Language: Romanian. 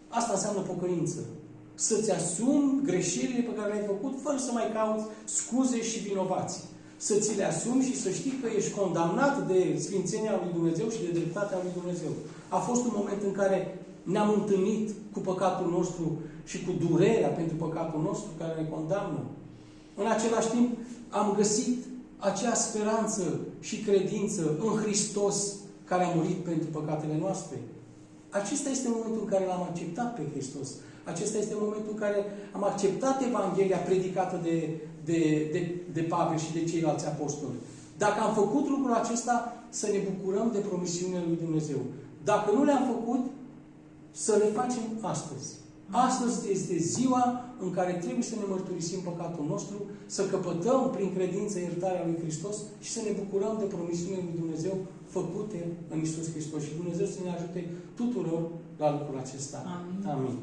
Asta înseamnă pocăință. Să-ți asumi greșelile pe care le-ai făcut, fără să mai cauți scuze și vinovații. Să ți le asumi și să știi că ești condamnat de sfințenia lui Dumnezeu și de dreptatea lui Dumnezeu. A fost un moment în care ne-am întâlnit cu păcatul nostru și cu durerea pentru păcatul nostru care ne condamnă. În același timp, am găsit acea speranță și credință în Hristos care a murit pentru păcatele noastre. Acesta este momentul în care l-am acceptat pe Hristos. Acesta este momentul în care am acceptat Evanghelia predicată de Pavel și de ceilalți apostoli. Dacă am făcut lucrul acesta, să ne bucurăm de promisiunea lui Dumnezeu. Dacă nu le-am făcut, să le facem astăzi. Astăzi este ziua în care trebuie să ne mărturisim păcatul nostru, să căpătăm prin credință iertarea lui Hristos și să ne bucurăm de promisiunile lui Dumnezeu făcute în Iisus Hristos. Și Dumnezeu să ne ajute tuturor la lucrul acesta. Amin. Amin.